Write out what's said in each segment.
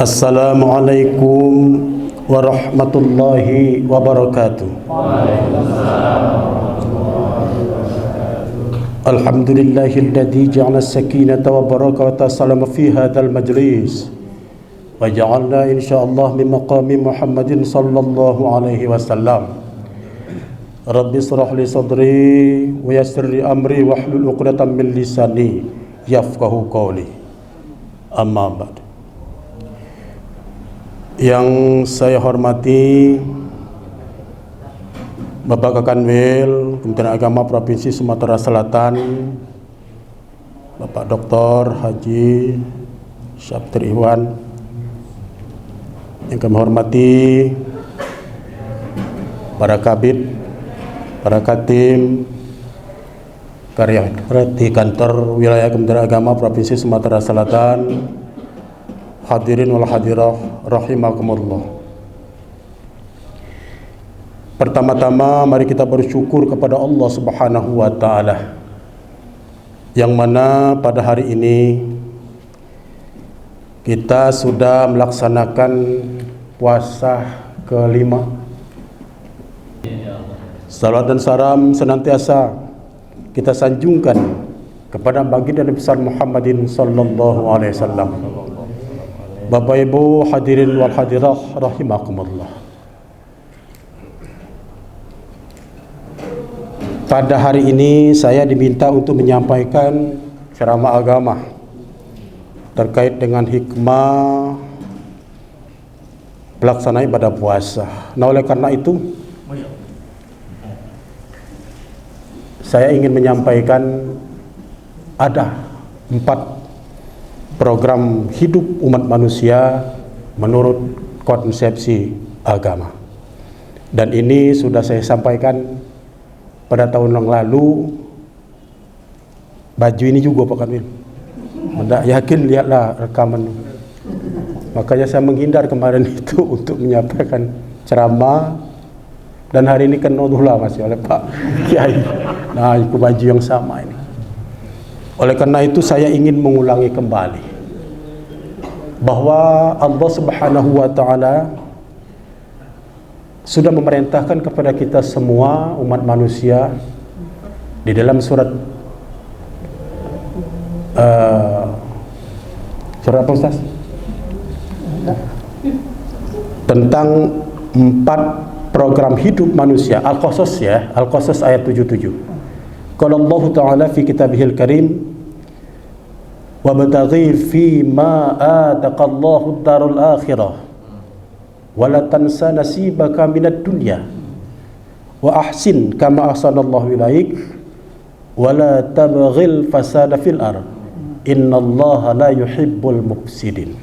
Assalamualaikum warahmatullahi wabarakatuh. Alhamdulillahilladzi ja'ala as-sakinata wa barakata salama fi hadzal majlis wa ja'alna insyaallah min maqami Muhammadin sallallahu alaihi wasallam. Rabbi shrah li sadri wa yassir li amri wahlul 'uqdatam min lisani yafqahu qawli. Amma ba'd. Yang saya hormati Bapak Kakanwil Kementerian Agama Provinsi Sumatera Selatan, Bapak Dr. Haji Syabdir Iwan, yang kami hormati para kabid, para katim, karyawan di kantor wilayah Kementerian Agama Provinsi Sumatera Selatan, hadirin wal hadirah rahimakumullah. Pertama-tama mari kita bersyukur kepada Allah Subhanahu wa taala, yang mana pada hari ini kita sudah melaksanakan puasa kelima. Salawat dan salam senantiasa kita sanjungkan kepada baginda Nabi besar Muhammadin sallallahu alaihi wasallam. Bapak Ibu hadirin wal hadirah rahimakumullah. Pada hari ini saya diminta untuk menyampaikan ceramah agama terkait dengan hikmah pelaksanaan ibadah puasa. Nah, oleh karena itu saya ingin menyampaikan ada 4 program hidup umat manusia menurut konsepsi agama, dan ini sudah saya sampaikan pada tahun yang lalu. Baju ini juga Pak Kanwil, tidak yakin, lihatlah rekaman. Makanya saya menghindar kemarin itu untuk menyampaikan ceramah, dan hari ini kan nodullah masih oleh Pak Kiai. Nah, itu baju yang sama ini. Oleh karena itu saya ingin mengulangi kembali bahwa Allah Subhanahu wa taala sudah memerintahkan kepada kita semua umat manusia di dalam surat apa Ustaz? Tentang 4 program hidup manusia. Al-Qasas ya, Al-Qasas ayat 77. Qala Allah Ta'ala fi kitabihil karim, wabtaghi fi ma ataqallahu ad-darul akhirah wa la tansa nasibaka minad dunya wa ahsin kama ahsanallahu ilaik wa la tabghil fasada fil ard innallaha la yuhibbul mufsidin.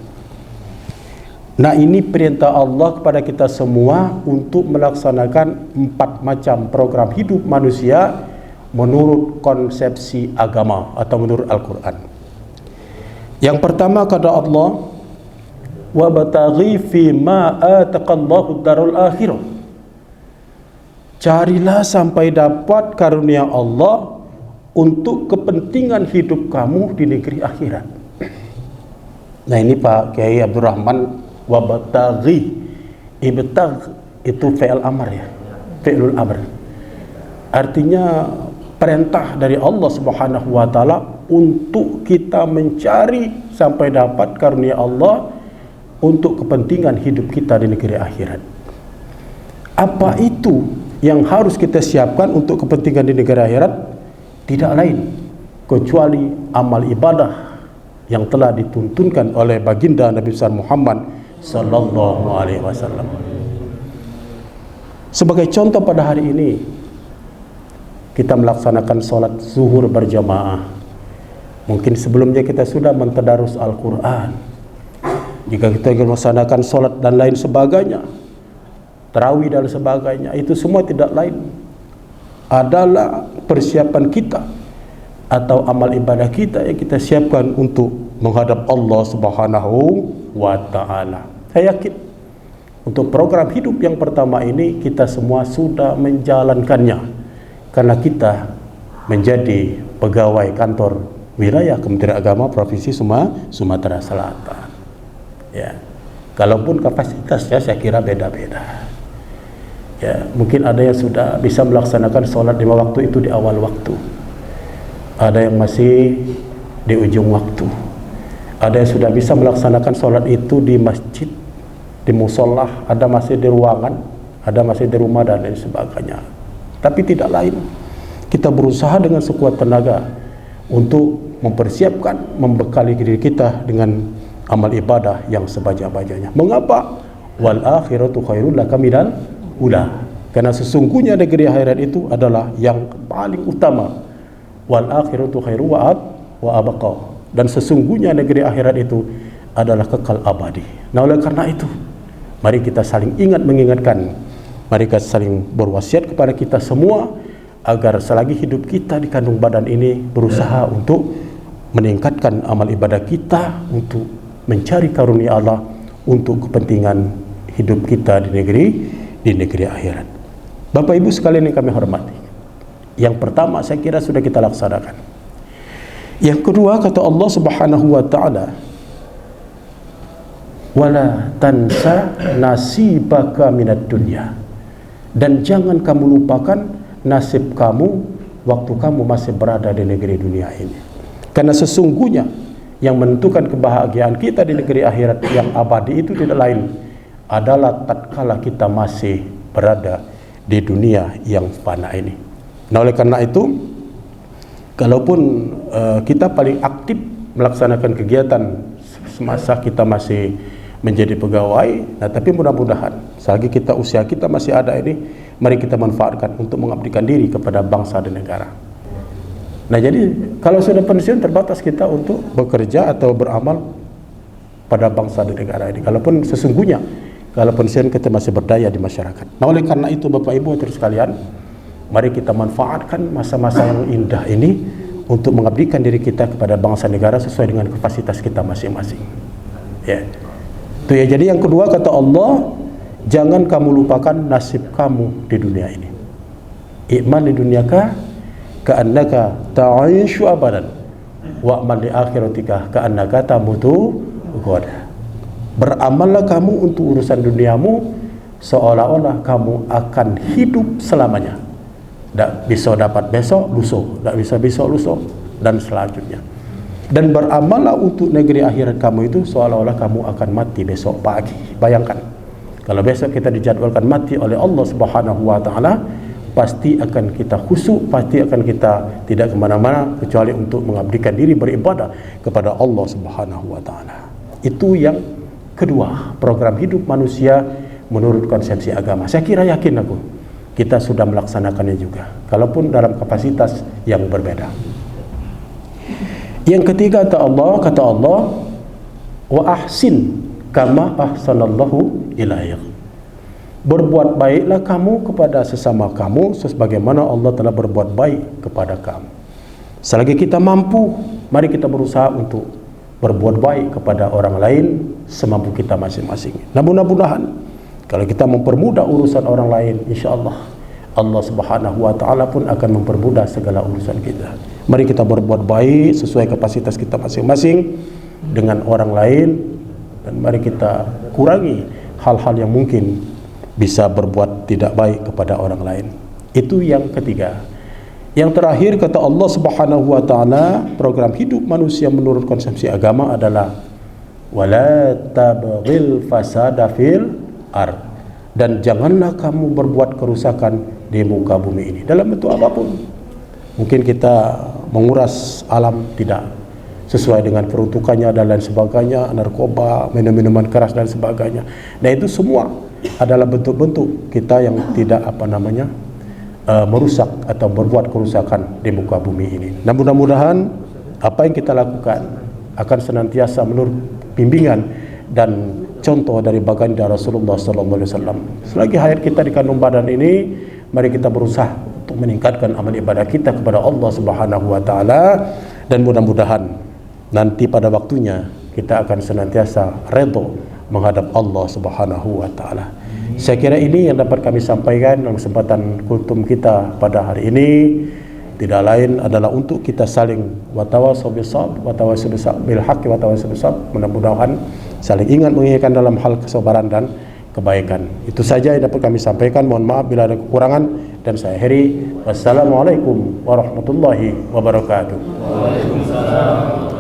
Nah, ini perintah Allah kepada kita semua untuk melaksanakan 4 macam program hidup manusia menurut konsepsi agama atau menurut Al-Quran. Yang pertama kata Allah, wabtaghi fi ma ataqallahu darul akhirah. Carilah sampai dapat karunia Allah untuk kepentingan hidup kamu di negeri akhirat. Nah, ini Pak Kiai Abdurrahman, wabtaghi, ibtagh itu fi'il amr ya, fi'lul amr. Artinya perintah dari Allah Subhanahu wa taala untuk kita mencari sampai dapat karunia Allah untuk kepentingan hidup kita di negeri akhirat. Apa itu yang harus kita siapkan untuk kepentingan di negeri akhirat? Tidak lain kecuali amal ibadah yang telah dituntunkan oleh baginda Nabi besar Muhammad sallallahu alaihi wasallam. Sebagai contoh, pada hari ini kita melaksanakan sholat zuhur berjamaah. Mungkin sebelumnya kita sudah mentadarus Al-Quran. Jika kita melaksanakan sholat dan lain sebagainya, tarawih dan sebagainya, itu semua tidak lain adalah persiapan kita atau amal ibadah kita yang kita siapkan untuk menghadap Allah Subhanahu wa ta'ala. Saya yakin untuk program hidup yang pertama ini kita semua sudah menjalankannya, karena kita menjadi pegawai kantor wilayah Kementerian Agama Provinsi Sumatera Selatan. Ya. Kalaupun kapasitasnya saya kira beda-beda. Ya, mungkin ada yang sudah bisa melaksanakan sholat 5 waktu itu di awal waktu. Ada yang masih di ujung waktu. Ada yang sudah bisa melaksanakan sholat itu di masjid, di musolah, ada masih di ruangan, ada masih di rumah dan lain sebagainya. Tapi tidak lain, kita berusaha dengan sekuat tenaga untuk mempersiapkan, membekali diri kita dengan amal ibadah yang sebanyak-banyaknya. Mengapa? Wal akhiratu khairul laka minal ula. Karena sesungguhnya negeri akhirat itu adalah yang paling utama. Wal akhiratu khairu wa abqa. Dan sesungguhnya negeri akhirat itu adalah kekal abadi. Nah, oleh karena itu, mari kita saling mengingatkan, mari kita saling berwasiat kepada kita semua agar selagi hidup kita di kandung badan ini berusaha untuk meningkatkan amal ibadah kita, untuk mencari karunia Allah, untuk kepentingan hidup kita di negeri akhirat. Bapak Ibu sekalian yang kami hormati, yang pertama saya kira sudah kita laksanakan. Yang kedua, kata Allah Subhanahu wa taala, wala tansa nasibaka minad dunya, dan jangan kamu lupakan nasib kamu waktu kamu masih berada di negeri dunia ini. Karena sesungguhnya yang menentukan kebahagiaan kita di negeri akhirat yang abadi itu tidak lain adalah tatkala kita masih berada di dunia yang fana ini. Nah, oleh karena itu, kalaupun kita paling aktif melaksanakan kegiatan semasa kita masih menjadi pegawai, nah tapi mudah-mudahan selagi kita usia kita masih ada ini, mari kita manfaatkan untuk mengabdikan diri kepada bangsa dan negara. Nah, jadi kalau sudah pensiun terbatas kita untuk bekerja atau beramal pada bangsa dan negara ini. Kalaupun sesungguhnya kalau pensiun kita masih berdaya di masyarakat. Nah, oleh karena itu Bapak Ibu terus sekalian, mari kita manfaatkan masa-masa yang indah ini untuk mengabdikan diri kita kepada bangsa negara sesuai dengan kapasitas kita masing-masing. Ya. Itu ya. Jadi yang kedua, kata Allah, jangan kamu lupakan nasib kamu di dunia ini. I'mal li dunyaka ka'annaka ta'ishu abadan wa'mal li akhiratika ka'annaka tamutu ghadan. Beramallah kamu untuk urusan duniamu seolah-olah kamu akan hidup selamanya. Tak bisa dapat besok, lusa, tak bisa besok, lusa, dan selanjutnya. Dan beramallah untuk negeri akhirat kamu itu seolah-olah kamu akan mati besok pagi. Bayangkan, kalau besok kita dijadwalkan mati oleh Allah Subhanahu wa taala, pasti akan kita khusyuk, pasti akan kita tidak kemana-mana kecuali untuk mengabdikan diri beribadah kepada Allah Subhanahu wa taala. Itu yang kedua, program hidup manusia menurut konsepsi agama. Saya kira yakin aku kita sudah melaksanakannya juga, kalaupun dalam kapasitas yang berbeda. Yang ketiga, kata Allah, wa ahsin kama ahsanallahu ilaik. Berbuat baiklah kamu kepada sesama kamu sebagaimana Allah telah berbuat baik kepada kamu. Selagi kita mampu, mari kita berusaha untuk berbuat baik kepada orang lain semampu kita masing-masing. Nah, mudah-mudahan kalau kita mempermudah urusan orang lain, insya-Allah Allah Subhanahu wa taala pun akan mempermudah segala urusan kita. Mari kita berbuat baik sesuai kapasitas kita masing-masing dengan orang lain, dan mari kita kurangi hal-hal yang mungkin bisa berbuat tidak baik kepada orang lain. Itu yang ketiga. Yang terakhir, kata Allah Subhanahu wa taala, program hidup manusia menurut konsepsi agama adalah wala tabghil fasada fil ard, dan janganlah kamu berbuat kerusakan di muka bumi ini dalam bentuk apapun. Mungkin kita menguras alam tidak sesuai dengan peruntukannya dan lain sebagainya, narkoba, minum-minuman keras dan sebagainya. Nah, itu semua adalah bentuk-bentuk kita yang tidak merusak atau berbuat kerusakan di muka bumi ini. Dan mudah-mudahan apa yang kita lakukan akan senantiasa menurut bimbingan dan contoh dari baginda Rasulullah SAW. Selagi hayat kita di kandung badan ini, mari kita berusaha untuk meningkatkan amal ibadah kita kepada Allah Subhanahu wa taala, dan mudah-mudahan nanti pada waktunya kita akan senantiasa redha menghadap Allah Subhanahu wa taala. Saya kira ini yang dapat kami sampaikan dalam kesempatan kultum kita pada hari ini. Tidak lain adalah untuk kita saling watawasau bil haqq watawasau bis sabr. Mudah-mudahan saling ingat mengingatkan dalam hal kesabaran dan kebaikan. Itu saja yang dapat kami sampaikan. Mohon maaf bila ada kekurangan, dan saya akhiri. Wassalamualaikum warahmatullahi wabarakatuh. Waalaikumsalam.